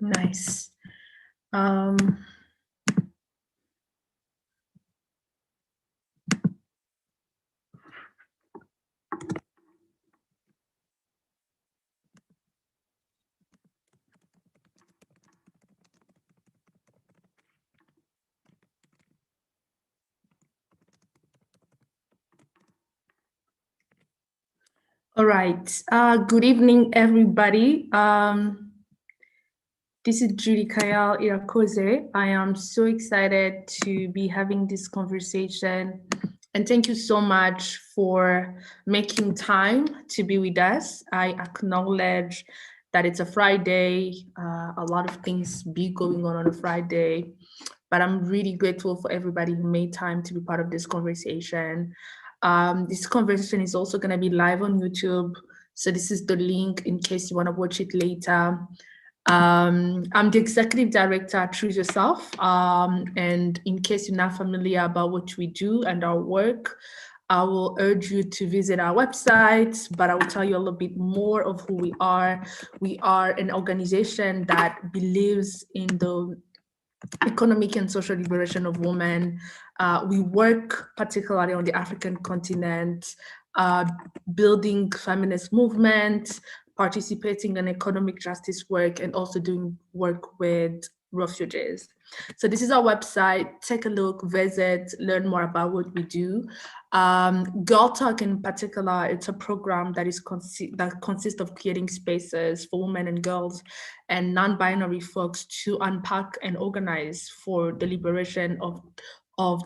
Nice. Um, all right. Good evening, everybody. This is Judy Kayal Irakoze. I am so excited to be having this conversation. And thank you so much for making time to be with us. I acknowledge that it's a Friday. A lot of things be going on a Friday. But I'm really grateful for everybody who made time to be part of this conversation. This conversation is also going to be live on YouTube. So this is the link in case you want to watch it later. I'm the executive director at Choose Yourself. And in case you're not familiar about what we do and our work, I will urge you to visit our website, but I will tell you a little bit more of who we are. We are an organization that believes in the economic and social liberation of women. We work particularly on the African continent, building feminist movement, participating in economic justice work, and also doing work with refugees. So this is our website. Take a look, visit, learn more about what we do. Girl Talk in particular, it's a program that that consists of creating spaces for women and girls and non-binary folks to unpack and organize for the liberation of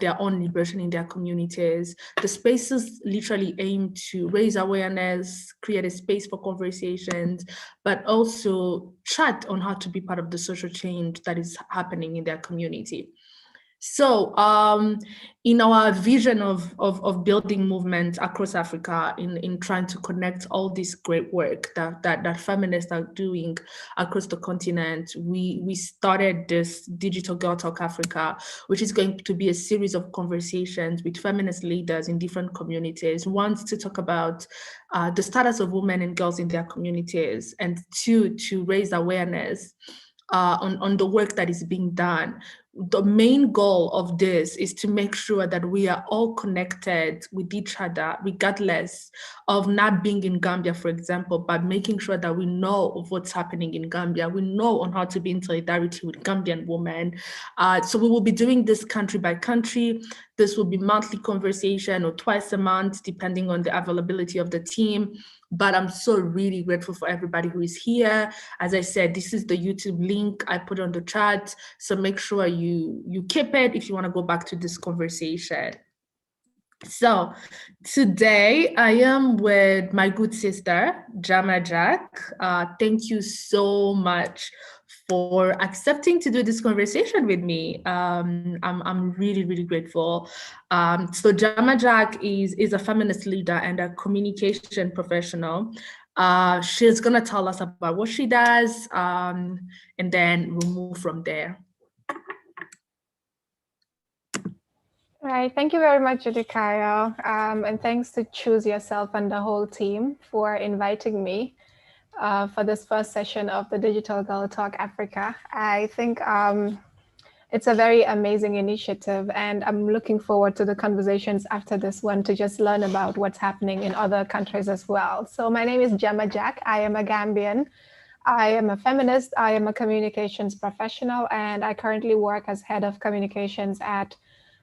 their own liberation in their communities. The spaces literally aim to raise awareness, create a space for conversations, but also chat on how to be part of the social change that is happening in their community. So in our vision of building movement across Africa, in trying to connect all this great work that feminists are doing across the continent, we started this Digital Girl Talk Africa, which is going to be a series of conversations with feminist leaders in different communities. One, to talk about the status of women and girls in their communities, and two, to raise awareness on the work that is being done. The main goal of this is to make sure that we are all connected with each other, regardless of not being in Gambia, for example, but making sure that we know of what's happening in Gambia. We know on how to be in solidarity with Gambian women. So we will be doing this country by country. This will be monthly conversation or twice a month, depending on the availability of the team. But I'm so really grateful for everybody who is here. As I said, this is the YouTube link I put on the chat. So make sure you keep it if you want to go back to this conversation. So today I am with my good sister, Jama Jack. Thank you so much for accepting to do this conversation with me. I'm really, really grateful. So Jama Jack is a feminist leader and a communication professional. She's gonna tell us about what she does, and then we'll move from there. Right. Thank you very much, Judikayo. And thanks to Choose Yourself and the whole team for inviting me for this first session of the Digital Girl Talk Africa. I think it's a very amazing initiative, and I'm looking forward to the conversations after this one to just learn about what's happening in other countries as well. So my name is Jama Jack. I am a Gambian. I am a feminist. I am a communications professional, and I currently work as head of communications at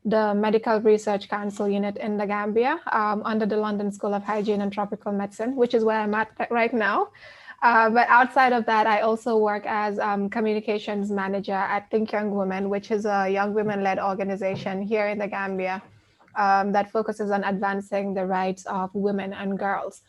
the Medical Research Council unit in the Gambia under the London School of Hygiene and Tropical Medicine, which is where I'm at right now. But outside of that, I also work as communications manager at Think Young Women, which is a young women-led organization here in the Gambia that focuses on advancing the rights of women and girls.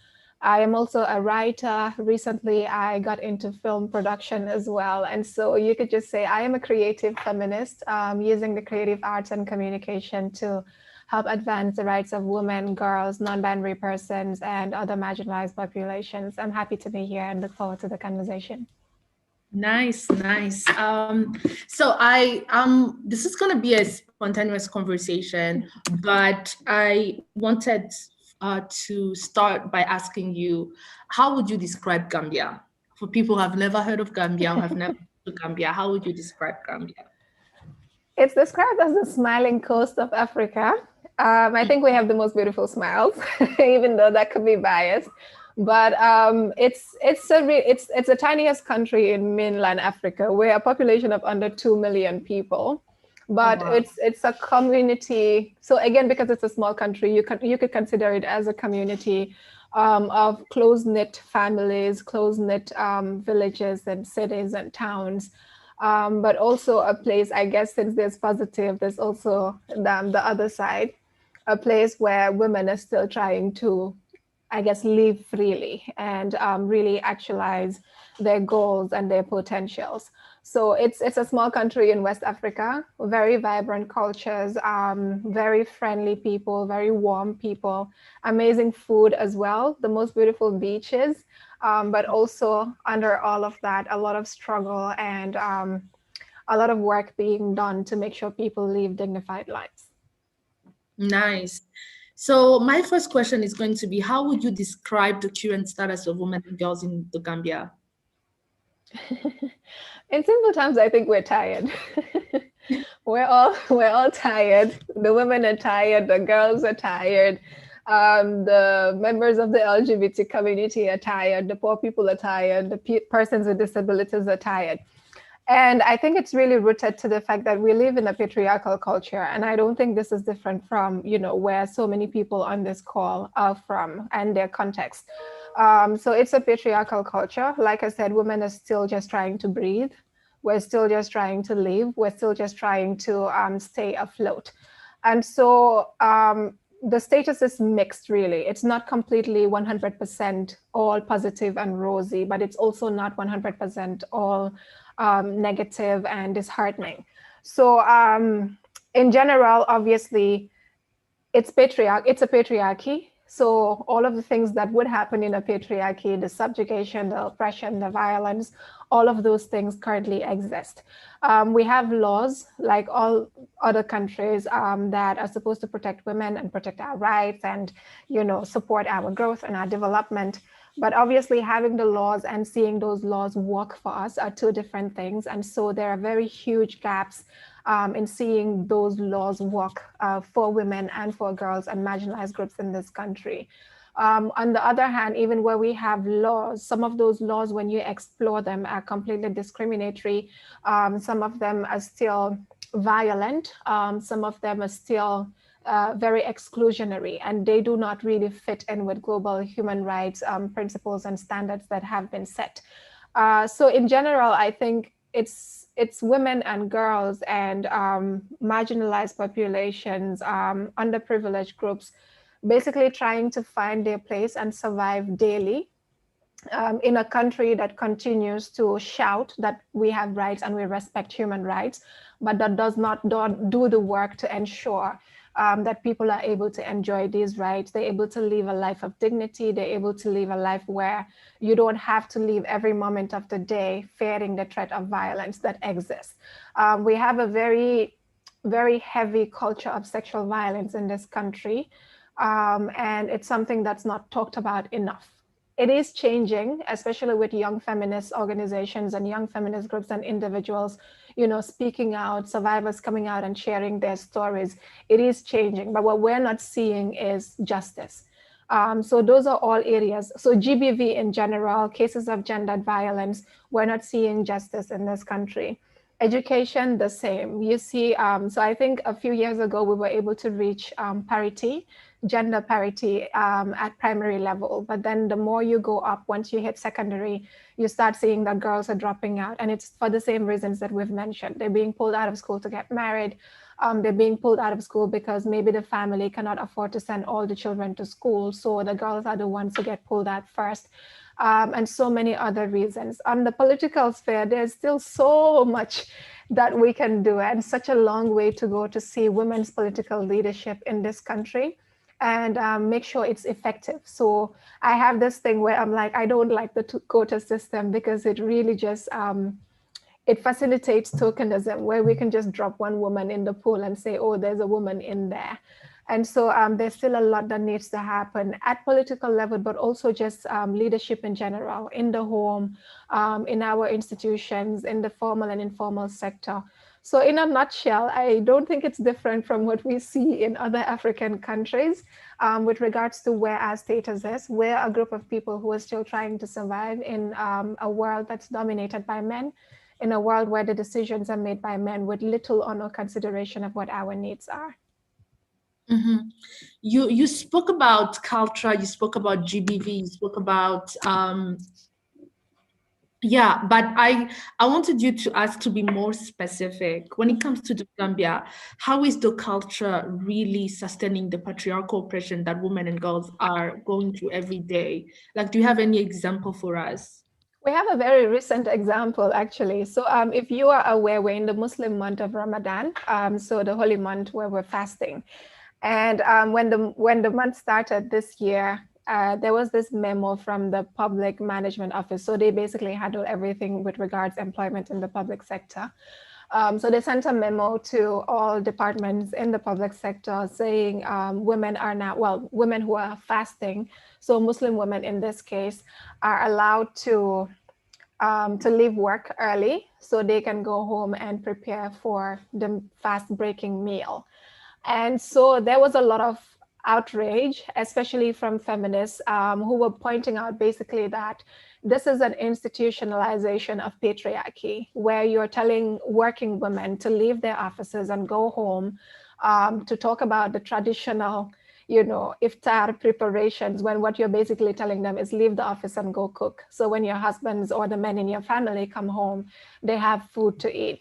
I am also a writer. Recently, I got into film production as well. And so you could just say I am a creative feminist using the creative arts and communication to help advance the rights of women, girls, non-binary persons, and other marginalized populations. I'm happy to be here and look forward to the conversation. Nice, nice. So this is going to be a spontaneous conversation, but I wanted to start by asking you, how would you describe Gambia? For people who have never heard of Gambia or have never to Gambia? How would you describe Gambia? It's described as the smiling coast of Africa. I think we have the most beautiful smiles, even though that could be biased. But it's the tiniest country in mainland Africa. We're a population of under 2 million people, but Oh, wow. it's a community. So again, because it's a small country, you could consider it as a community of close-knit families, close-knit villages and cities and towns. But also a place, I guess, since there's positive, there's also the other side, a place where women are still trying to, I guess, live freely and really actualize their goals and their potentials. So it's a small country in West Africa, very vibrant cultures, very friendly people, very warm people, amazing food as well, the most beautiful beaches, but also under all of that, a lot of struggle and a lot of work being done to make sure people live dignified lives. Nice. So my first question is going to be, how would you describe the current status of women and girls in the Gambia? In simple terms, I think we're tired. we're all tired. The women are tired. The girls are tired. The members of the LGBT community are tired. The poor people are tired. The persons with disabilities are tired. And I think it's really rooted to the fact that we live in a patriarchal culture. And I don't think this is different from, where so many people on this call are from and their context. So it's a patriarchal culture. Like I said, women are still just trying to breathe. We're still just trying to live. We're still just trying to stay afloat. And so the status is mixed, really. It's not completely 100% all positive and rosy, but it's also not 100% all negative and disheartening. So in general, obviously, it's a patriarchy. So all of the things that would happen in a patriarchy, the subjugation, the oppression, the violence, all of those things currently exist. We have laws like all other countries that are supposed to protect women and protect our rights and, support our growth and our development. But obviously having the laws and seeing those laws work for us are two different things. And so there are very huge gaps in seeing those laws work for women and for girls and marginalized groups in this country. On the other hand, even where we have laws, some of those laws, when you explore them, are completely discriminatory. Some of them are still violent. Some of them are still very exclusionary, and they do not really fit in with global human rights principles and standards that have been set. So in general, I think it's women and girls and marginalized populations, underprivileged groups, basically trying to find their place and survive daily in a country that continues to shout that we have rights and we respect human rights, but that does not do the work to ensure that people are able to enjoy these rights. They're able to live a life of dignity. They're able to live a life where you don't have to live every moment of the day fearing the threat of violence that exists. We have a very, very heavy culture of sexual violence in this country. And it's something that's not talked about enough. It is changing, especially with young feminist organizations and young feminist groups and individuals, speaking out, survivors coming out and sharing their stories. It is changing, but what we're not seeing is justice. So those are all areas. So GBV in general, cases of gendered violence, we're not seeing justice in this country. Education, the same. You see, so I think a few years ago, we were able to reach parity, gender parity at primary level. But then the more you go up, once you hit secondary, you start seeing that girls are dropping out. And it's for the same reasons that we've mentioned. They're being pulled out of school to get married. They're being pulled out of school because maybe the family cannot afford to send all the children to school. So the girls are the ones who get pulled out first. And so many other reasons. On the political sphere, there's still so much that we can do and such a long way to go to see women's political leadership in this country and make sure it's effective. So I have this thing where I'm like, I don't like the quota system because it really just, it facilitates tokenism where we can just drop one woman in the pool and say, oh, there's a woman in there. And so there's still a lot that needs to happen at political level, but also just leadership in general, in the home, in our institutions, in the formal and informal sector. So in a nutshell, I don't think it's different from what we see in other African countries with regards to where our status is. We're a group of people who are still trying to survive in a world that's dominated by men, in a world where the decisions are made by men with little or no consideration of what our needs are. Mm-hmm. You spoke about culture, you spoke about GBV, you spoke about yeah, but I wanted you to ask to be more specific. When it comes to the Gambia, how is the culture really sustaining the patriarchal oppression that women and girls are going through every day? Like, do you have any example for us? We have a very recent example, actually. So if you are aware, we're in the Muslim month of Ramadan, so the holy month where we're fasting. And when the month started this year, there was this memo from the public management office. So they basically handle everything with regards employment in the public sector. So they sent a memo to all departments in the public sector saying women are now, well, women who are fasting, so Muslim women in this case, are allowed to leave work early so they can go home and prepare for the fast breaking meal. And so there was a lot of outrage, especially from feminists who were pointing out basically that this is an institutionalization of patriarchy, where you're telling working women to leave their offices and go home to talk about the traditional, iftar preparations, when what you're basically telling them is leave the office and go cook. So when your husbands or the men in your family come home, they have food to eat.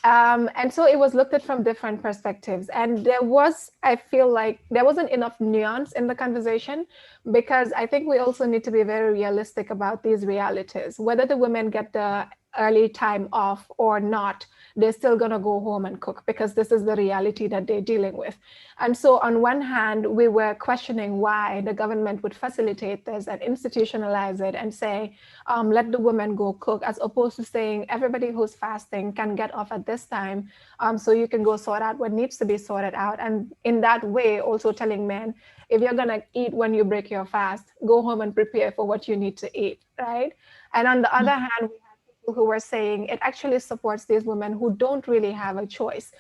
And so it was looked at from different perspectives. And there was, I feel like there wasn't enough nuance in the conversation, because I think we also need to be very realistic about these realities. Whether the women get the early time off or not, they're still going to go home and cook, because this is the reality that they're dealing with. And so on one hand, we were questioning why the government would facilitate this and institutionalize it and say, let the women go cook, as opposed to saying everybody who's fasting can get off at this time, so you can go sort out what needs to be sorted out. And in that way, also telling men, if you're going to eat when you break your fast, go home and prepare for what you need to eat, right? And on the other hand, we have people who were saying it actually supports these women who don't really have a choice.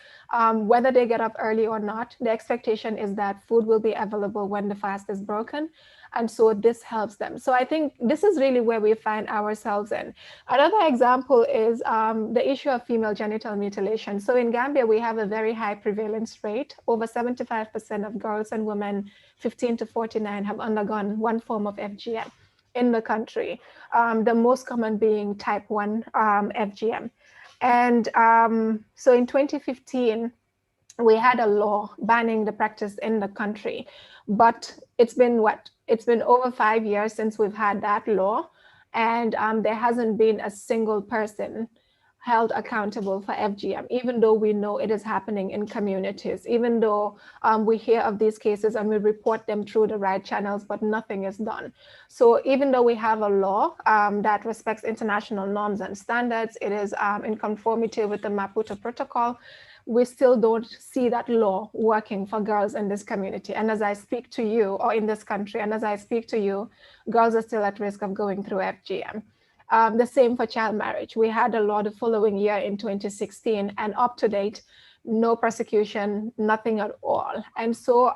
Whether they get up early or not, the expectation is that food will be available when the fast is broken. And so this helps them. So I think this is really where we find ourselves in. Another example is the issue of female genital mutilation. So in Gambia, we have a very high prevalence rate. Over 75% of girls and women 15 to 49 have undergone one form of FGM in the country, the most common being type 1 FGM. And so in 2015, we had a law banning the practice in the country, but it's been what? It's been over 5 years since we've had that law, and there hasn't been a single person held accountable for FGM, even though we know it is happening in communities, even though we hear of these cases and we report them through the right channels, but nothing is done. So even though we have a law that respects international norms and standards, it is in conformity with the Maputo Protocol, we still don't see that law working for girls in this community. And as I speak to you, or in this country, and as I speak to you, girls are still at risk of going through FGM. The same for child marriage. We had a law the following year in 2016, and up to date, no prosecution, nothing at all. And so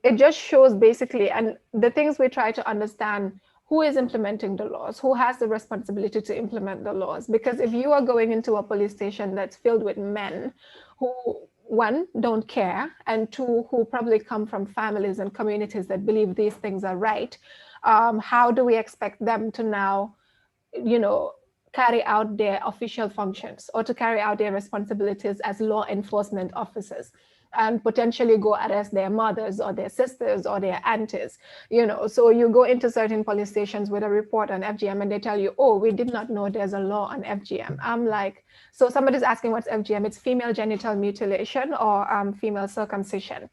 it just shows basically, and the things we try to understand, who is implementing the laws, who has the responsibility to implement the laws. Because if you are going into a police station that's filled with men who, one, don't care, and two, who probably come from families and communities that believe these things are right, how do we expect them to now, carry out their official functions or to carry out their responsibilities as law enforcement officers and potentially go arrest their mothers or their sisters or their aunties, So you go into certain police stations with a report on FGM and they tell you, oh, we did not know there's a law on FGM. I'm like, so somebody's asking what's FGM? It's female genital mutilation or female circumcision.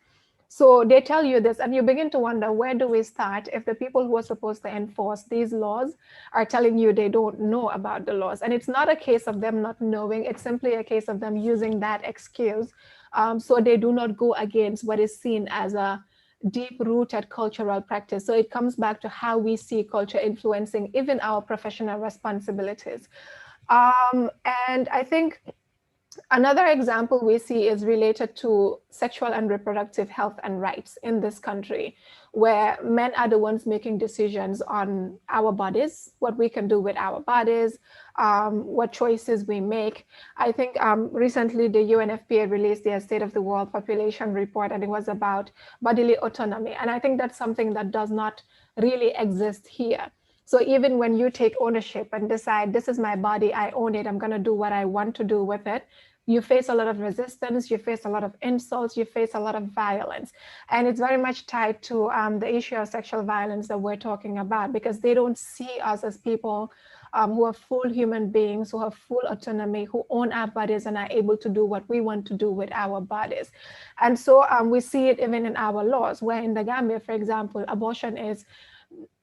So they tell you this, and you begin to wonder, where do we start if the people who are supposed to enforce these laws are telling you they don't know about the laws? And it's not a case of them not knowing, it's simply a case of them using that excuse so they do not go against what is seen as a deep-rooted cultural practice. So it comes back to how we see culture influencing even our professional responsibilities. And I think another example we see is related to sexual and reproductive health and rights in this country, where men are the ones making decisions on our bodies, what we can do with our bodies, what choices we make. I think recently the UNFPA released their State of the World Population Report, and it was about bodily autonomy. And I think that's something that does not really exist here. So even when you take ownership and decide, this is my body, I own it, I'm going to do what I want to do with it, you face a lot of resistance, you face a lot of insults, you face a lot of violence. And it's very much tied to the issue of sexual violence that we're talking about, because they don't see us as people who are full human beings, who have full autonomy, who own our bodies and are able to do what we want to do with our bodies. And so we see it even in our laws, where in the Gambia, for example, abortion is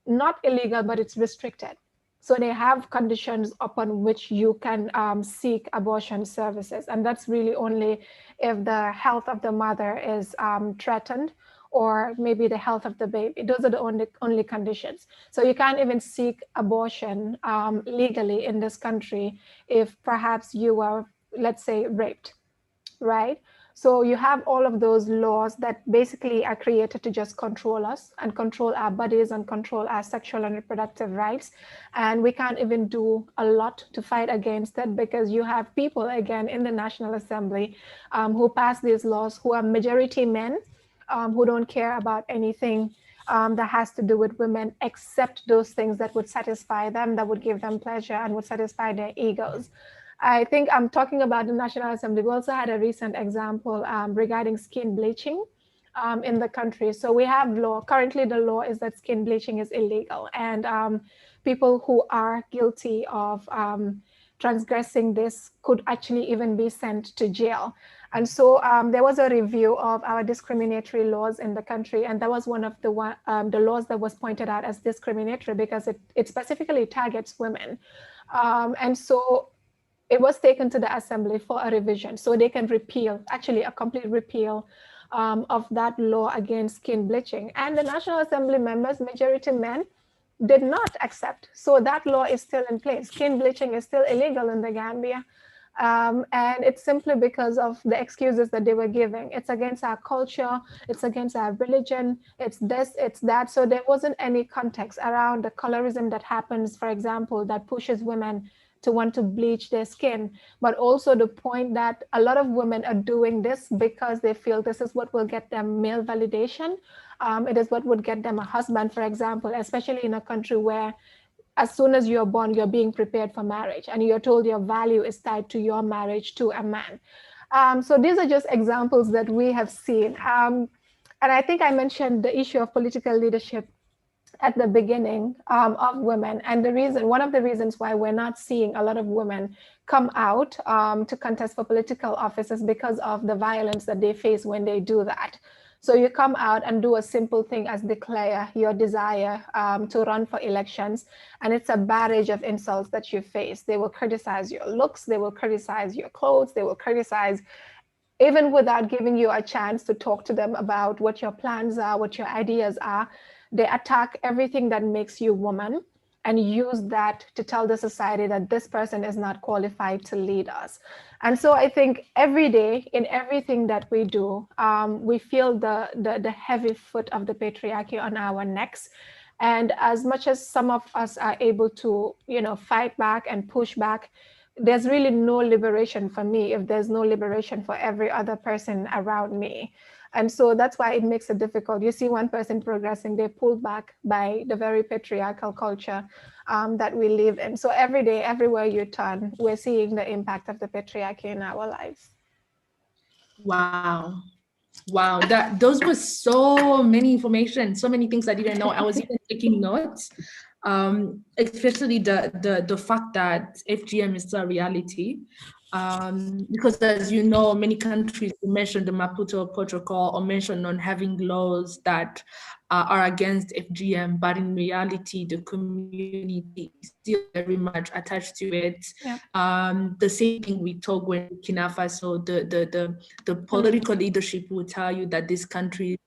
not illegal, but it's restricted. So they have conditions upon which you can seek abortion services. And that's really only if the health of the mother is threatened, or maybe the health of the baby. Those are the only conditions. So you can't even seek abortion legally in this country if perhaps you were, let's say, raped, right? So you have all of those laws that basically are created to just control us and control our bodies and control our sexual and reproductive rights. And we can't even do a lot to fight against it, because you have people, again, in the National Assembly who pass these laws, who are majority men, who don't care about anything that has to do with women, except those things that would satisfy them, that would give them pleasure and would satisfy their egos. I think I'm talking about the National Assembly. We also had a recent example regarding skin bleaching in the country. So we have law. Currently, the law is that skin bleaching is illegal, and people who are guilty of transgressing this could actually even be sent to jail. And so there was a review of our discriminatory laws in the country, and that was one of the laws that was pointed out as discriminatory because it specifically targets women. And so it was taken to the assembly for a revision so they can repeal, actually a complete repeal of that law against skin bleaching. And the National Assembly members, majority men, did not accept. So that law is still in place. Skin bleaching is still illegal in the Gambia. And it's simply because of the excuses that they were giving. It's against our culture, it's against our religion, it's this, it's that. So there wasn't any context around the colorism that happens, for example, that pushes women to want to bleach their skin, but also the point that a lot of women are doing this because they feel this is what will get them male validation. It is what would get them a husband, for example, especially in a country where as soon as you're born, you're being prepared for marriage and you're told your value is tied to your marriage to a man. So these are just examples that we have seen. And I think I mentioned the issue of political leadership at the beginning of women. And one of the reasons why we're not seeing a lot of women come out to contest for political office is because of the violence that they face when they do that. So you come out and do a simple thing as declare your desire to run for elections, and it's a barrage of insults that you face. They will criticize your looks, they will criticize your clothes, they will criticize, even without giving you a chance to talk to them about what your plans are, what your ideas are. They attack everything that makes you woman and use that to tell the society that this person is not qualified to lead us. And so I think every day in everything that we do, we feel the heavy foot of the patriarchy on our necks. And as much as some of us are able to, fight back and push back, there's really no liberation for me if there's no liberation for every other person around me. And so that's why it makes it difficult. You see one person progressing, they pull back by the very patriarchal culture that we live in. So every day, everywhere you turn, we're seeing the impact of the patriarchy in our lives. Wow. Wow, those were so many information, so many things I didn't know. I was even taking notes, especially the fact that FGM is still a reality. Because as you know, many countries mention the Maputo Protocol or mention on having laws that are against FGM, but in reality, the community is still very much attached to it. Yeah. The same thing with Togo and Burkina Faso, the political leadership will tell you that this country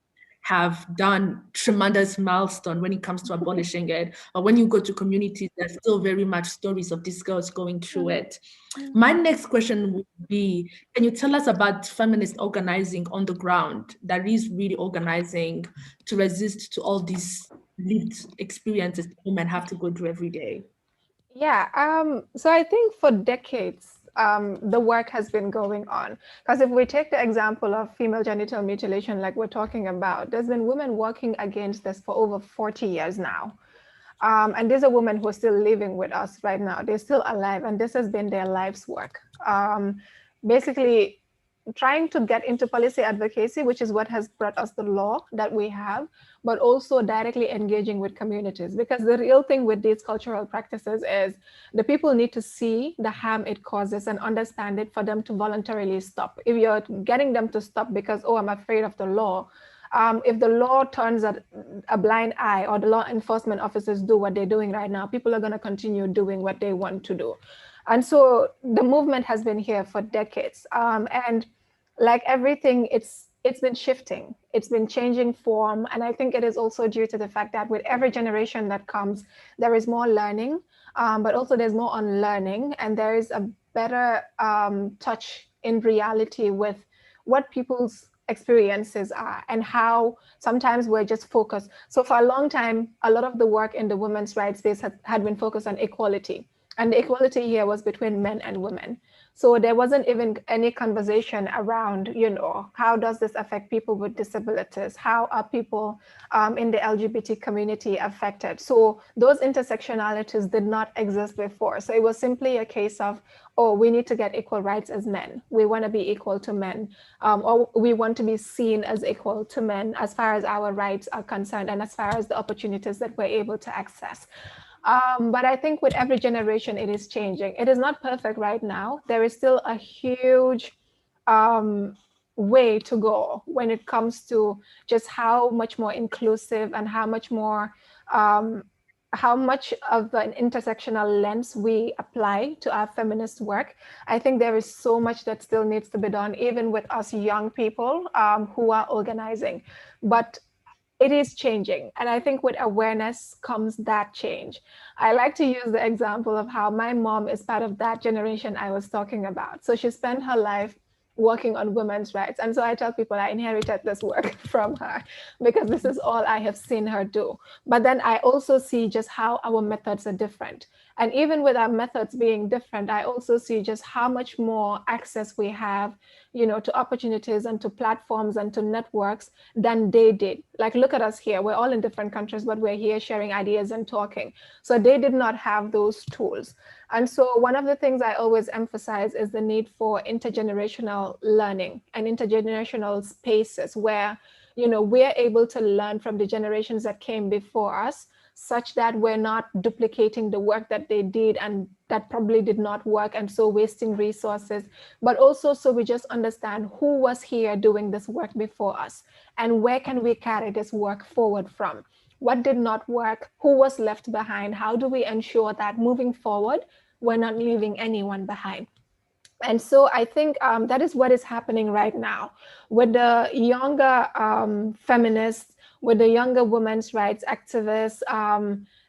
have done tremendous milestone when it comes to abolishing it. But when you go to communities, there's still very much stories of these girls going through it. My next question would be, can you tell us about feminist organizing on the ground that is really organizing to resist to all these lived experiences women have to go through every day? Yeah, so I think for decades, the work has been going on. Because if we take the example of female genital mutilation, like we're talking about, there's been women working against this for over 40 years now. And these are women who are still living with us right now. They're still alive, and this has been their life's work. Basically, trying to get into policy advocacy, which is what has brought us the law that we have, but also directly engaging with communities. Because the real thing with these cultural practices is the people need to see the harm it causes and understand it for them to voluntarily stop. If you're getting them to stop because, oh, I'm afraid of the law, if the law turns a blind eye or the law enforcement officers do what they're doing right now, people are going to continue doing what they want to do. And so the movement has been here for decades. And like everything, it's been shifting. It's been changing form. And I think it is also due to the fact that with every generation that comes, there is more learning, but also there's more unlearning. And there is a better touch in reality with what people's experiences are and how sometimes we're just focused. So for a long time, a lot of the work in the women's rights space had been focused on equality. And the equality here was between men and women. So there wasn't even any conversation around, how does this affect people with disabilities? How are people in the LGBT community affected? So those intersectionalities did not exist before. So it was simply a case of, oh, we need to get equal rights as men. We want to be equal to men, or we want to be seen as equal to men as far as our rights are concerned and as far as the opportunities that we're able to access. But I think with every generation, it is changing. It is not perfect right now. There is still a huge way to go when it comes to just how much more inclusive and how much more, how much of an intersectional lens we apply to our feminist work. I think there is so much that still needs to be done, even with us young people who are organizing. But it is changing. And I think with awareness comes that change. I like to use the example of how my mom is part of that generation I was talking about. So she spent her life working on women's rights. And so I tell people I inherited this work from her because this is all I have seen her do. But then I also see just how our methods are different. And even with our methods being different, I also see just how much more access we have, to opportunities and to platforms and to networks than they did. Like, look at us here. We're all in different countries, but we're here sharing ideas and talking. So they did not have those tools. And so one of the things I always emphasize is the need for intergenerational learning and intergenerational spaces where, we're able to learn from the generations that came before us, such that we're not duplicating the work that they did and that probably did not work, and so wasting resources, but also so we just understand who was here doing this work before us and where can we carry this work forward from. What did not work? Who was left behind? How do we ensure that moving forward, we're not leaving anyone behind? And so I think that is what is happening right now with the younger feminists, with the younger women's rights activists.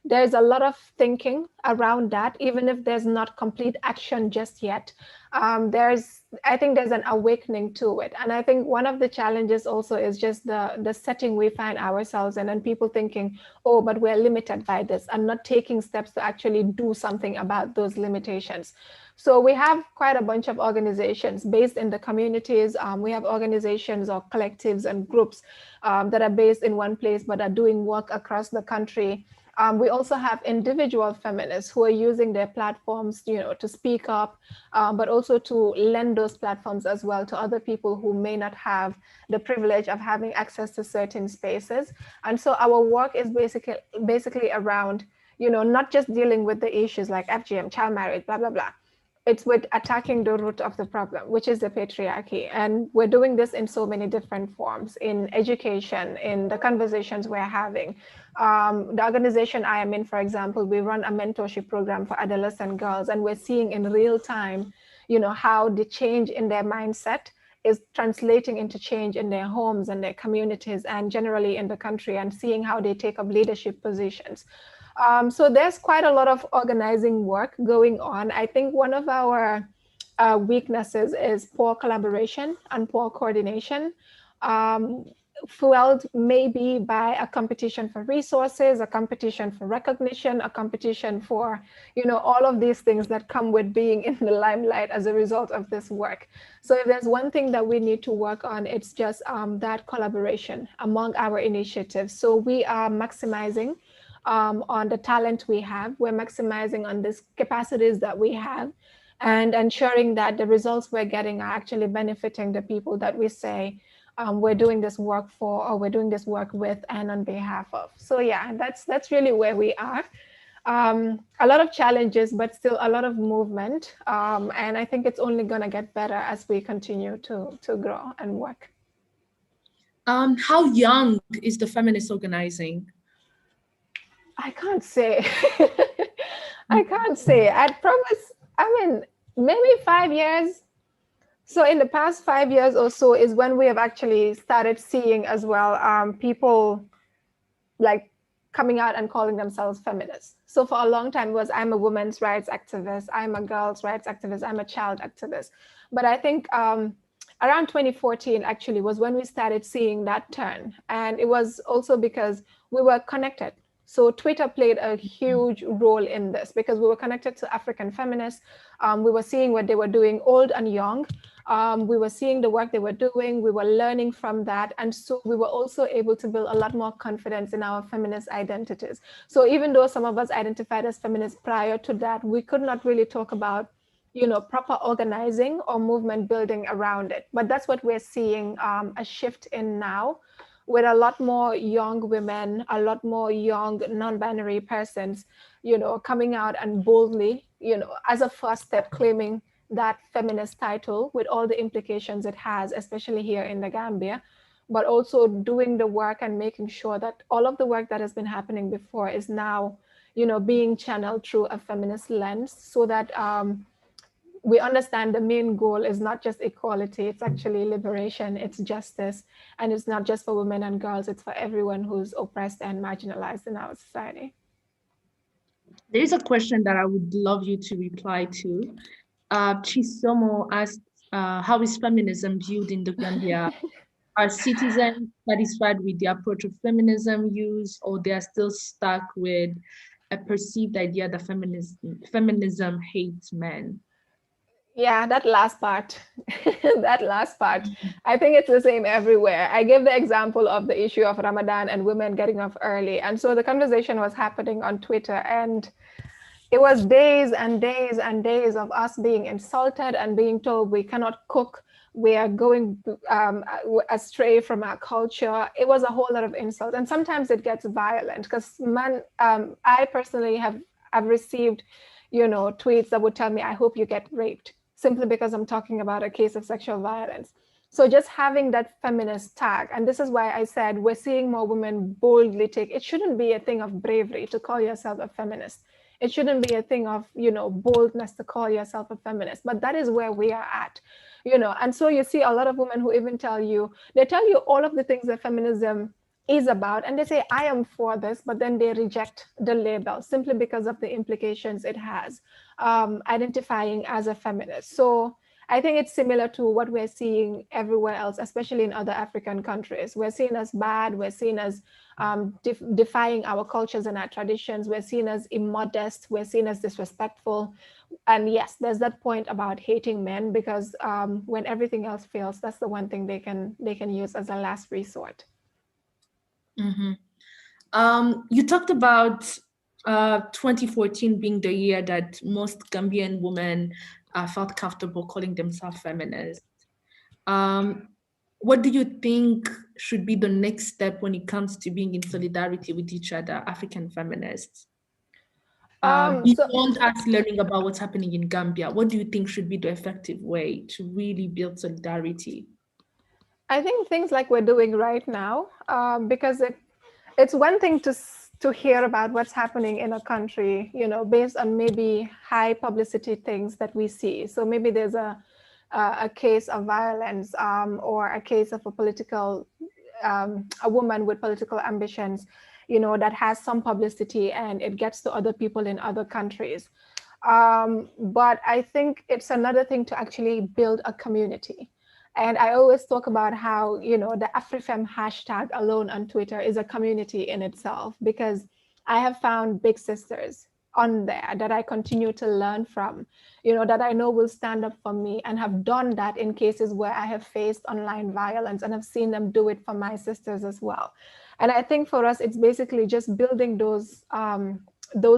There's a lot of thinking around that, even if there's not complete action just yet. I think there's an awakening to it. And I think one of the challenges also is just the setting we find ourselves in, and people thinking, oh, but we're limited by this, and not taking steps to actually do something about those limitations. So we have quite a bunch of organizations based in the communities. We have organizations or collectives and groups that are based in one place, but are doing work across the country. We also have individual feminists who are using their platforms, to speak up, but also to lend those platforms as well to other people who may not have the privilege of having access to certain spaces. And so our work is basically around, not just dealing with the issues like FGM, child marriage, blah, blah, blah, it's with attacking the root of the problem, which is the patriarchy. And we're doing this in so many different forms, in education, in the conversations we're having. The organization I am in, for example, we run a mentorship program for adolescent girls, and we're seeing in real time, how the change in their mindset is translating into change in their homes and their communities and generally in the country, and seeing how they take up leadership positions. So there's quite a lot of organizing work going on. I think one of our weaknesses is poor collaboration and poor coordination, fueled maybe by a competition for resources, a competition for recognition, a competition for, all of these things that come with being in the limelight as a result of this work. So if there's one thing that we need to work on, it's just that collaboration among our initiatives. So we are maximizing on the talent we have. We're maximizing on these capacities that we have, and ensuring that the results we're getting are actually benefiting the people that we say we're doing this work for, or we're doing this work with and on behalf of. So yeah, that's really where we are. A lot of challenges, but still a lot of movement. And I think it's only gonna get better as we continue to grow and work. How young is the feminist organizing? I can't say. I can't say. I'd promise, maybe 5 years. So in the past 5 years or so is when we have actually started seeing as well people like coming out and calling themselves feminists. So for a long time it was, I'm a women's rights activist, I'm a girls' rights activist, I'm a child activist. But I think around 2014 actually was when we started seeing that turn. And it was also because we were connected. So Twitter played a huge role in this because we were connected to African feminists. We were seeing what they were doing, old and young. We were seeing the work they were doing. We were learning from that. And so we were also able to build a lot more confidence in our feminist identities. So even though some of us identified as feminists prior to that, we could not really talk about proper organizing or movement building around it. But that's what we're seeing a shift in now, with a lot more young women, a lot more young non-binary persons, coming out and boldly, as a first step, claiming that feminist title with all the implications it has, especially here in the Gambia, but also doing the work and making sure that all of the work that has been happening before is now, being channeled through a feminist lens, so that we understand the main goal is not just equality, it's actually liberation, it's justice, and it's not just for women and girls, it's for everyone who's oppressed and marginalized in our society. There is a question that I would love you to reply to. Chisomo asked, how is feminism viewed in the Gambia? Are citizens satisfied with the approach of feminism used, or they are still stuck with a perceived idea that feminism hates men? Yeah, that last part, that last part, I think it's the same everywhere. I gave the example of the issue of Ramadan and women getting off early. And so the conversation was happening on Twitter, and it was days and days and days of us being insulted and being told we cannot cook, we are going astray from our culture. It was a whole lot of insult. And sometimes it gets violent because I personally have received, tweets that would tell me, I hope you get raped, simply because I'm talking about a case of sexual violence. So just having that feminist tag, and this is why I said we're seeing more women boldly take, it shouldn't be a thing of bravery to call yourself a feminist. It shouldn't be a thing of, boldness to call yourself a feminist, but that is where we are at, and so you see a lot of women who even tell you all of the things that feminism is about, and they say, I am for this, but then they reject the label simply because of the implications it has, identifying as a feminist. So I think it's similar to what we're seeing everywhere else, especially in other African countries. We're seen as bad, we're seen as defying our cultures and our traditions, we're seen as immodest, we're seen as disrespectful. And yes, there's that point about hating men, because when everything else fails, that's the one thing they can use as a last resort. Mm-hmm. You talked about 2014 being the year that most Gambian women felt comfortable calling themselves feminists. What do you think should be the next step when it comes to being in solidarity with each other, African feminists? Beyond us learning about what's happening in Gambia, what do you think should be the effective way to really build solidarity? I think things like we're doing right now, because it's one thing to hear about what's happening in a country, based on maybe high publicity things that we see. So maybe there's a case of violence, or a case of a woman with political ambitions, that has some publicity and it gets to other people in other countries. But I think it's another thing to actually build a community. And I always talk about how, the AfriFem hashtag alone on Twitter is a community in itself, because I have found big sisters on there that I continue to learn from, that I know will stand up for me, and have done that in cases where I have faced online violence and have seen them do it for my sisters as well. And I think for us, it's basically just building those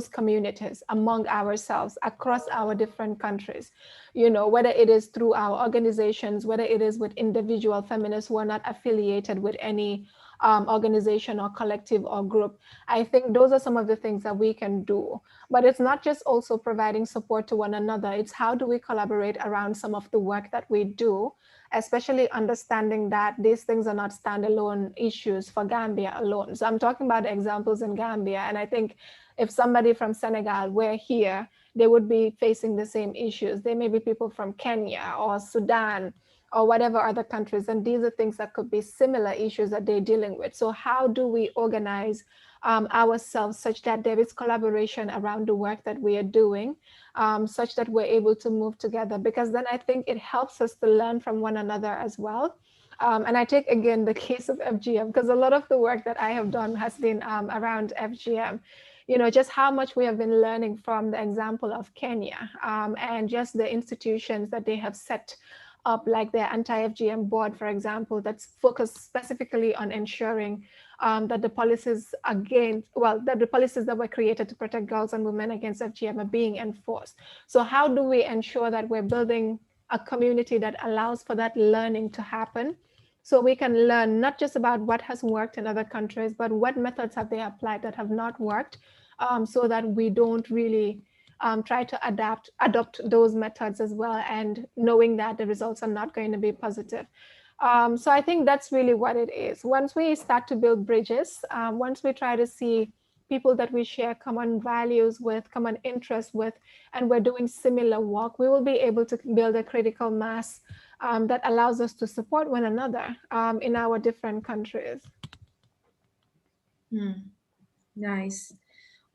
communities among ourselves across our different countries, whether it is through our organizations, whether it is with individual feminists who are not affiliated with any organization or collective or group. I think those are some of the things that we can do. But it's not just also providing support to one another. It's how do we collaborate around some of the work that we do, especially understanding that these things are not standalone issues for Gambia alone. So I'm talking about examples in Gambia, and I think if somebody from Senegal were here, they would be facing the same issues. There may be people from Kenya or Sudan or whatever other countries, and these are things that could be similar issues that they're dealing with. So how do we organize ourselves such that there is collaboration around the work that we are doing, such that we're able to move together? Because then I think it helps us to learn from one another as well. And I take, again, the case of FGM, because a lot of the work that I have done has been around FGM. Just how much we have been learning from the example of Kenya, and just the institutions that they have set up, like their anti-FGM board, for example, that's focused specifically on ensuring that the policies that were created to protect girls and women against FGM are being enforced. So how do we ensure that we're building a community that allows for that learning to happen? So we can learn not just about what has worked in other countries, but what methods have they applied that have not worked, so that we don't really try to adopt those methods as well, and knowing that the results are not going to be positive. So I think that's really what it is. Once we start to build bridges, once we try to see people that we share common values with, common interests with, and we're doing similar work, we will be able to build a critical mass that allows us to support one another in our different countries. Nice.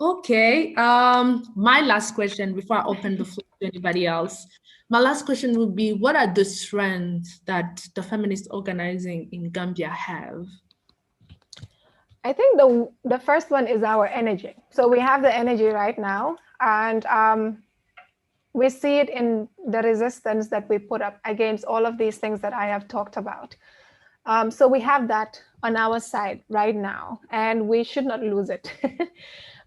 Okay. My last question before I open the floor to anybody else. My last question would be, what are the strengths that the feminist organizing in Gambia have? I think the first one is our energy. So we have the energy right now, and we see it in the resistance that we put up against all of these things that I have talked about. So we have that on our side right now, and we should not lose it.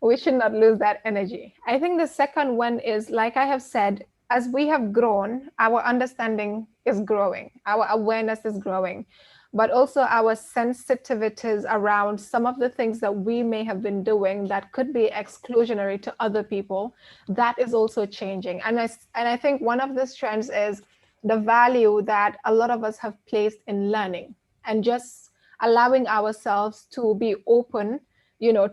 We should not lose that energy. I think the second one is, like I have said, as we have grown, our understanding is growing, our awareness is growing, but also our sensitivities around some of the things that we may have been doing that could be exclusionary to other people, that is also changing. And I think one of the strengths is the value that a lot of us have placed in learning and just allowing ourselves to be open,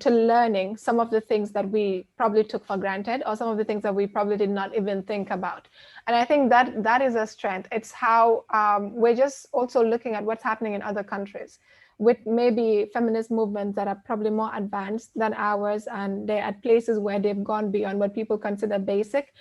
to learning some of the things that we probably took for granted, or some of the things that we probably did not even think about. And I think that is a strength. It's how we're just also looking at what's happening in other countries with maybe feminist movements that are probably more advanced than ours, and they're at places where they've gone beyond what people consider basic.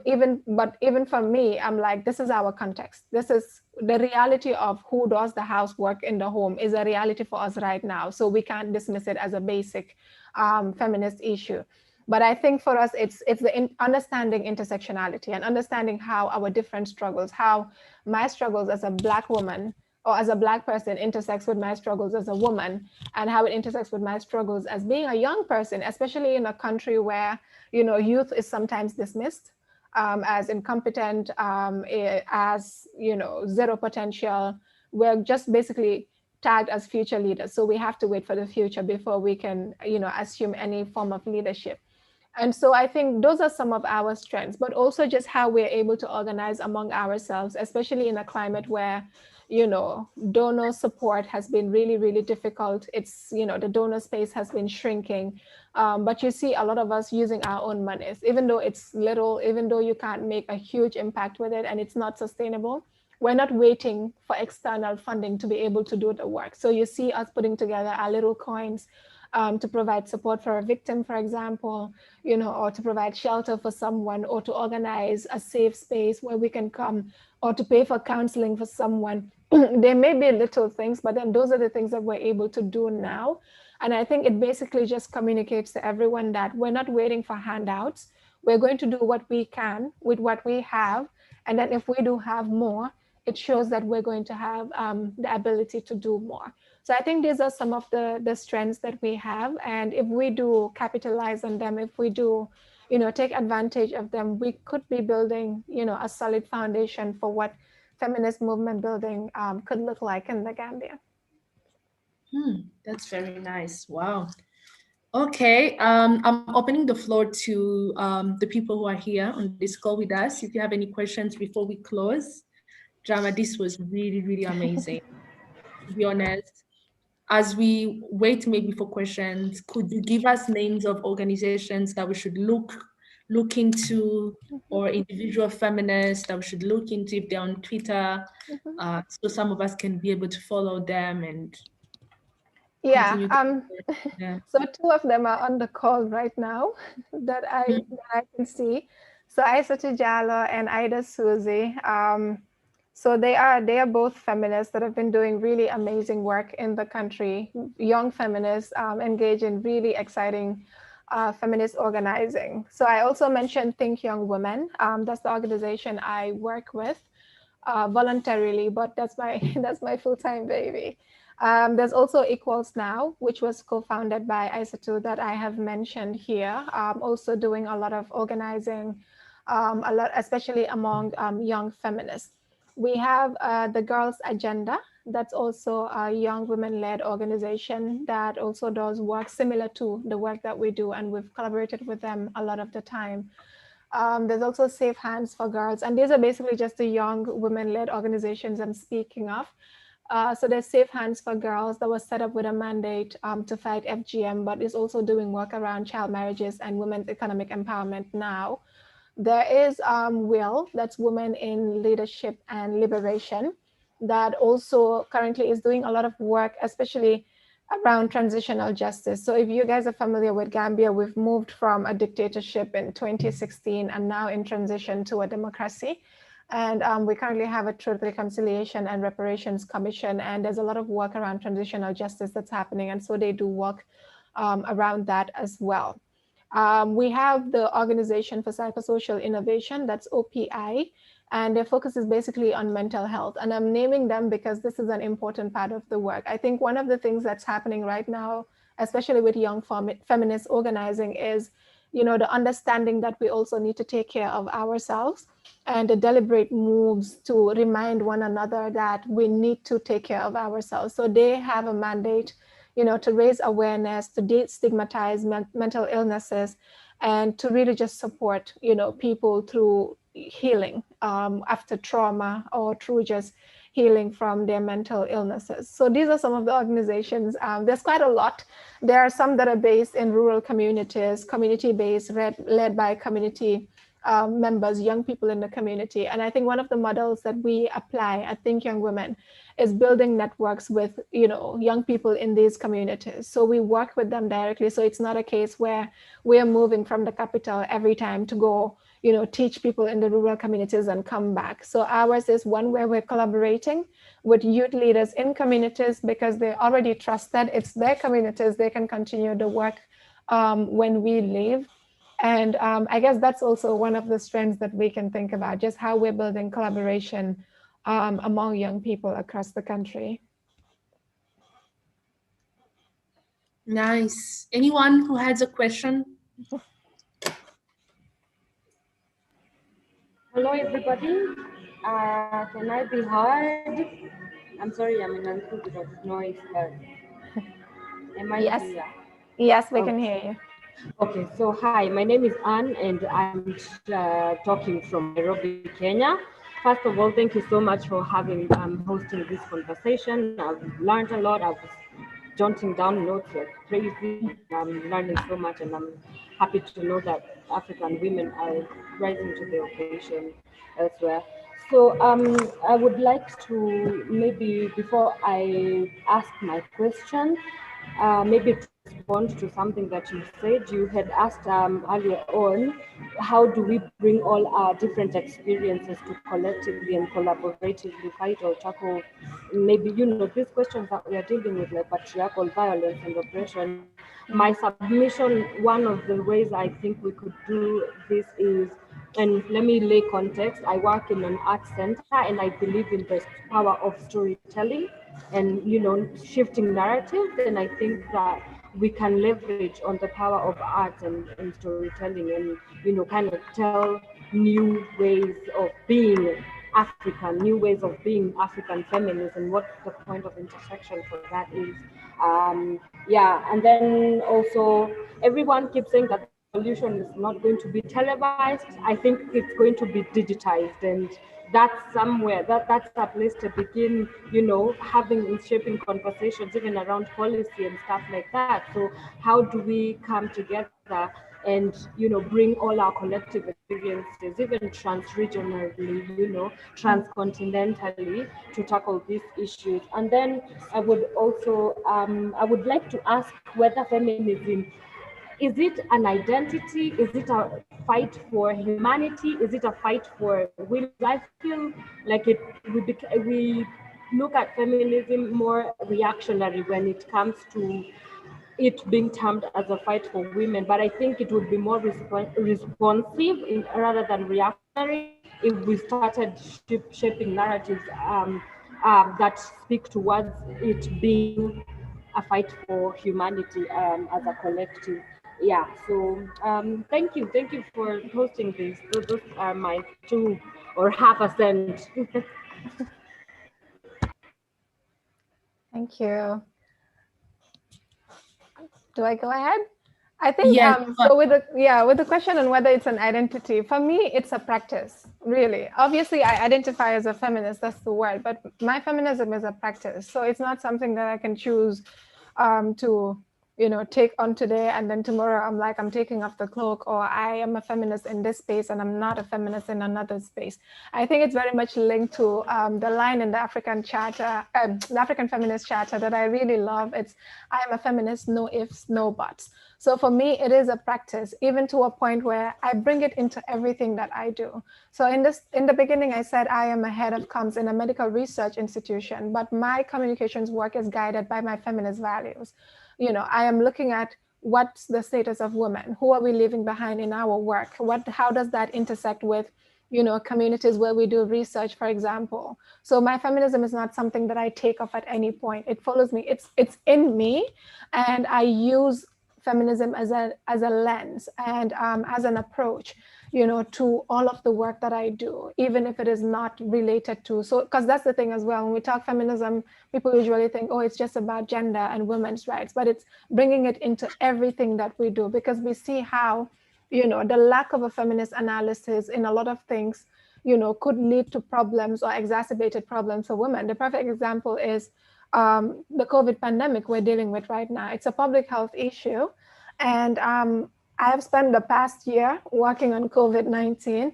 Even for me, I'm like, this is our context. This is the reality of who does the housework in the home is a reality for us right now. So we can't dismiss it as a basic feminist issue. But I think for us, it's the understanding intersectionality and understanding how our different struggles, how my struggles as a Black woman or as a Black person intersects with my struggles as a woman, and how it intersects with my struggles as being a young person, especially in a country where, youth is sometimes dismissed as incompetent, as, zero potential. We're just basically tagged as future leaders. So we have to wait for the future before we can, assume any form of leadership. And so I think those are some of our strengths, but also just how we're able to organize among ourselves, especially in a climate where, you know, donor support has been really, really difficult. It's, you know, the donor space has been shrinking. But you see a lot of us using our own monies, even though it's little, even though you can't make a huge impact with it and it's not sustainable. We're not waiting for external funding to be able to do the work. So you see us putting together our little coins to provide support for a victim, for example, you know, or to provide shelter for someone, or to organize a safe space where we can come, or to pay for counseling for someone. There may be little things, but then those are the things that we're able to do now. And I think it basically just communicates to everyone that we're not waiting for handouts. We're going to do what we can with what we have. And then if we do have more, it shows that we're going to have the ability to do more. So I think these are some of the strengths that we have. And if we do capitalize on them, if we do, you know, take advantage of them, we could be building, you know, a solid foundation for what feminist movement building could look like in the Gambia. That's very nice. Wow. Okay, I'm opening the floor to the people who are here on this call with us. If you have any questions before we close. Jama, this was really, really amazing. To be honest, as we wait maybe for questions, could you give us names of organizations that we should look into, or individual feminists that we should look into if they're on Twitter, so some of us can be able to follow them and Yeah. continue to, yeah. So two of them are on the call right now that I can see. So Aissatou Diallo and Ida Suzy. So they are both feminists that have been doing really amazing work in the country. Young feminists engaged in really exciting feminist organizing. So I also mentioned Think Young Women. That's the organization I work with voluntarily, but that's my that's my full-time baby. There's also Equals Now, which was co-founded by Aissatou that I have mentioned here, also doing a lot of organizing, a lot, especially among young feminists. We have the Girls Agenda, that's also a young women-led organization that also does work similar to the work that we do, and we've collaborated with them a lot of the time. There's also Safe Hands for Girls, and these are basically just the young women-led organizations I'm speaking of. So there's Safe Hands for Girls that was set up with a mandate to fight FGM, but is also doing work around child marriages and women's economic empowerment now. There is WILL, that's Women in Leadership and Liberation, that also currently is doing a lot of work, especially around transitional justice. So if you guys are familiar with Gambia, we've moved from a dictatorship in 2016 and now in transition to a democracy. And we currently have a Truth, Reconciliation and Reparations Commission, and there's a lot of work around transitional justice that's happening. And so they do work around that as well. We have the Organization for Psychosocial Innovation, that's OPI, and their focus is basically on mental health. And I'm naming them because this is an important part of the work. I think one of the things that's happening right now, especially with young feminist organizing, is, you know, the understanding that we also need to take care of ourselves, and the deliberate moves to remind one another that we need to take care of ourselves. So they have a mandate, you know, to raise awareness, to destigmatize mental illnesses, and to really just support, you know, people through healing after trauma, or through just healing from their mental illnesses. So these are some of the organizations. There's quite a lot. There are some that are based in rural communities, community-based, led by community members, young people in the community. And I think one of the models that we apply at Think Young Women is building networks with, you know, young people in these communities. So we work with them directly. So it's not a case where we're moving from the capital every time to go, you know, teach people in the rural communities and come back. So ours is one where we're collaborating with youth leaders in communities because they're already trusted. It's their communities. They can continue the work when we leave. And I guess that's also one of the strengths that we can think about, just how we're building collaboration among young people across the country. Nice. Anyone who has a question? Hello, everybody. Can I be heard? I'm sorry, I'm in a little bit of noise, but am I Yes. clear? Yes, we can hear you. Okay, so hi, my name is Anne and I'm talking from Nairobi, Kenya. First of all, thank you so much for having hosting this conversation. I've learned a lot. I was jotting down notes like crazy, and I'm learning so much. And I'm happy to know that African women are rising to the occasion elsewhere. So I would like to maybe before I ask my question, maybe to respond to something that you said. You had asked earlier on, how do we bring all our different experiences to collectively and collaboratively fight or tackle maybe, these questions that we are dealing with, like patriarchal violence and oppression. And my submission, one of the ways I think we could do this is, and let me lay context. I work in an art center and I believe in the power of storytelling and shifting narratives. And I think that we can leverage on the power of art and storytelling and kind of tell new ways of being African, new ways of being African feminist, and what the point of intersection for that is. Yeah, and then also everyone keeps saying that the revolution is not going to be televised. I think it's going to be digitized, and that's somewhere that's a place to begin, having and shaping conversations even around policy and stuff like that. So how do we come together and bring all our collective experiences, even trans-regionally, transcontinentally, to tackle these issues? And then I would also I would like to ask whether feminism, is it an identity? Is it a fight for humanity? Is it a fight for women? I feel like we look at feminism more reactionary when it comes to it being termed as a fight for women, but I think it would be more responsive rather than reactionary if we started shaping narratives that speak towards it being a fight for humanity as a collective. Yeah, so thank you for hosting this. Those are my two or half a cent. Thank you. Do I go ahead? I think Yes. so with the question on whether it's an identity, for me it's a practice, really. Obviously I identify as a feminist, that's the word, but my feminism is a practice. So it's not something that I can choose to take on today and then tomorrow I'm taking off the cloak, or I am a feminist in this space and I'm not a feminist in another space. I think it's very much linked to the line in the African charter, the African Feminist Charter, that I really love. It's, I am a feminist, no ifs, no buts. So for me, it is a practice, even to a point where I bring it into everything that I do. So in the beginning, I said I am a head of comms in a medical research institution, but my communications work is guided by my feminist values. I am looking at what's the status of women, who are we leaving behind in our work, how does that intersect with communities where we do research, for example. So my feminism is not something that I take off at any point. It follows me. It's in me, and I use feminism as a lens and as an approach, to all of the work that I do, even if it is not related to. So, because that's the thing as well. When we talk feminism, people usually think, oh, it's just about gender and women's rights, but it's bringing it into everything that we do, because we see how the lack of a feminist analysis in a lot of things, could lead to problems or exacerbated problems for women. The perfect example is the COVID pandemic we're dealing with right now. It's a public health issue. And I have spent the past year working on COVID-19,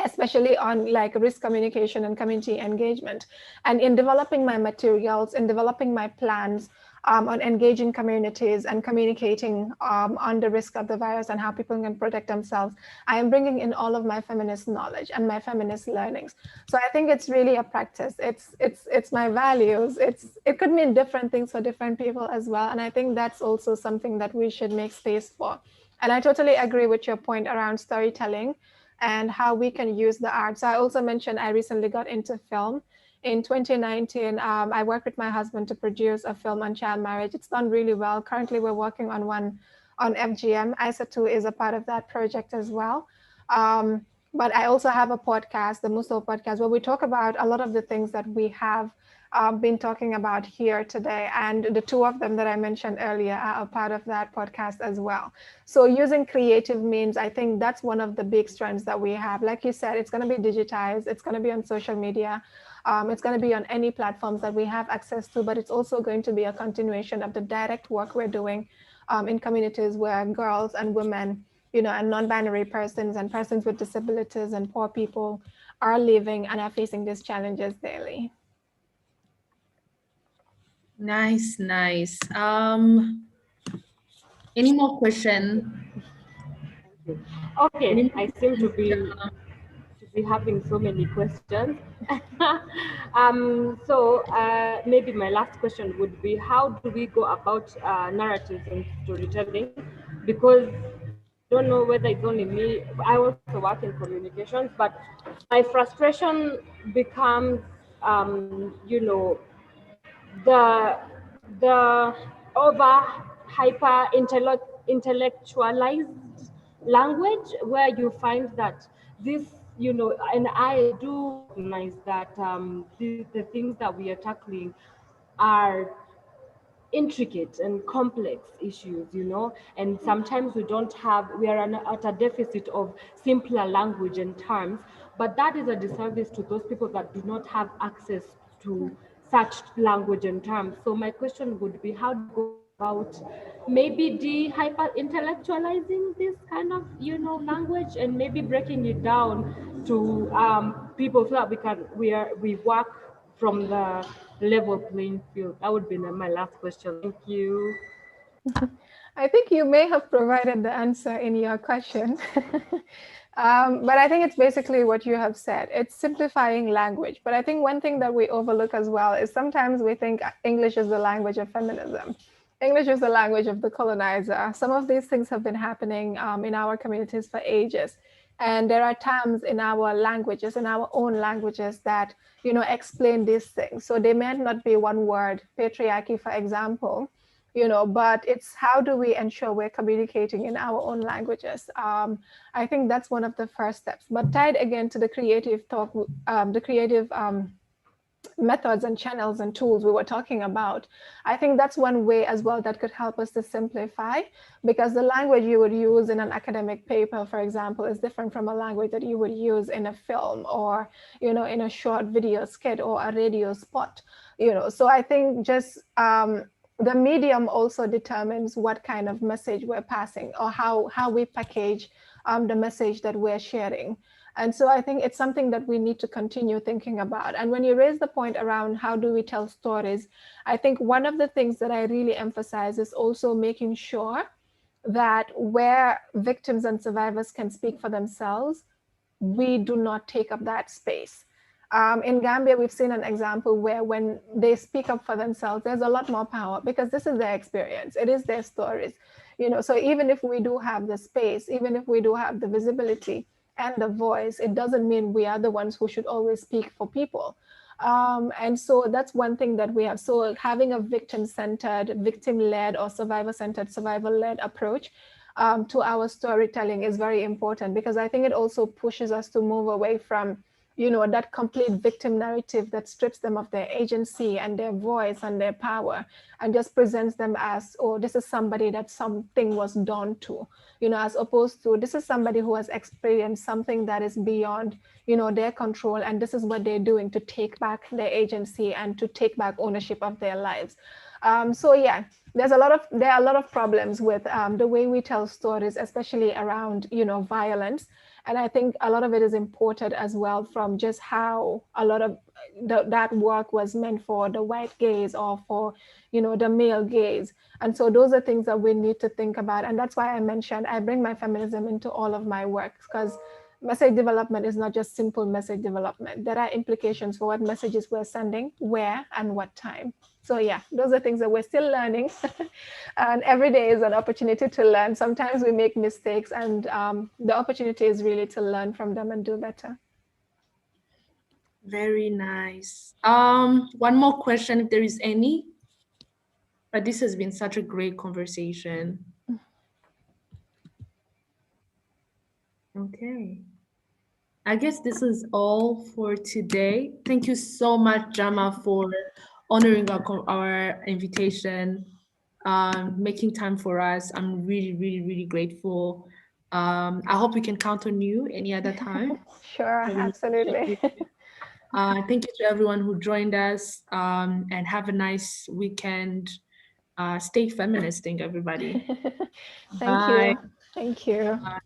especially on like risk communication and community engagement. And in developing my materials, in developing my plans, on engaging communities and communicating on the risk of the virus and how people can protect themselves, I am bringing in all of my feminist knowledge and my feminist learnings. So I think it's really a practice. It's my values. It could mean different things for different people as well. And I think that's also something that we should make space for. And I totally agree with your point around storytelling and how we can use the arts. I also mentioned I recently got into film. In 2019, I worked with my husband to produce a film on child marriage. It's done really well. Currently, we're working on one on FGM. ISA2 is a part of that project as well. But I also have a podcast, the Muso podcast, where we talk about a lot of the things that we have been talking about here today. And the two of them that I mentioned earlier are a part of that podcast as well. So using creative means, I think that's one of the big strengths that we have. Like you said, it's going to be digitized, it's going to be on social media, it's going to be on any platforms that we have access to, but it's also going to be a continuation of the direct work we're doing in communities where girls and women, and non-binary persons and persons with disabilities and poor people are living and are facing these challenges daily. Nice, nice. Any more question? Okay, I seem to be having so many questions. Maybe my last question would be, how do we go about narratives and storytelling? Because I don't know whether it's only me. I also work in communications, but my frustration becomes, the the over hyper intellectualized language, where you find that this, and I do recognize that the things that we are tackling are intricate and complex issues, and sometimes we are at a deficit of simpler language and terms, but that is a disservice to those people that do not have access to such language and terms. So my question would be, how do you go about maybe hyper intellectualizing this kind of, language, and maybe breaking it down to people, so that we work from the level playing field? That would be my last question. Thank you. I think you may have provided the answer in your question. But I think it's basically what you have said. It's simplifying language. But I think one thing that we overlook as well is sometimes we think English is the language of feminism. English is the language of the colonizer. Some of these things have been happening in our communities for ages. And there are terms in our languages, in our own languages, that, explain these things. So they may not be one word, patriarchy, for example, but it's how do we ensure we're communicating in our own languages. I think that's one of the first steps, but tied again to the creative talk, the creative methods and channels and tools we were talking about. I think that's one way as well that could help us to simplify, because the language you would use in an academic paper, for example, is different from a language that you would use in a film or, in a short video skit or a radio spot, So I think just the medium also determines what kind of message we're passing, or how we package the message that we're sharing. And so I think it's something that we need to continue thinking about. And when you raise the point around how do we tell stories, I think one of the things that I really emphasize is also making sure that where victims and survivors can speak for themselves, we do not take up that space. In Gambia, we've seen an example where when they speak up for themselves, there's a lot more power, because this is their experience. It is their stories, so even if we do have the space, even if we do have the visibility and the voice, it doesn't mean we are the ones who should always speak for people. And so that's one thing that we have. So having a victim-centered, victim-led, or survivor-centered, survival-led approach to our storytelling is very important, because I think it also pushes us to move away from that complete victim narrative that strips them of their agency and their voice and their power, and just presents them as, oh, this is somebody that something was done to, as opposed to this is somebody who has experienced something that is beyond, their control, and this is what they're doing to take back their agency and to take back ownership of their lives. So yeah, there are a lot of problems with the way we tell stories, especially around, violence. And I think a lot of it is imported as well from just how a lot of that work was meant for the white gaze or for, the male gaze. And so those are things that we need to think about. And that's why I mentioned I bring my feminism into all of my work, because message development is not just simple message development. There are implications for what messages we're sending, where, and what time. So yeah, those are things that we're still learning. And every day is an opportunity to learn. Sometimes we make mistakes, and the opportunity is really to learn from them and do better. Very nice. One more question, if there is any. But this has been such a great conversation. Okay. I guess this is all for today. Thank you so much, Jama, for honoring our invitation, making time for us. I'm really, really, really grateful. I hope we can count on you any other time. Sure, absolutely. Thank you to everyone who joined us, and have a nice weekend. Stay feministing, everybody. Thank Bye. you. Thank you. Bye.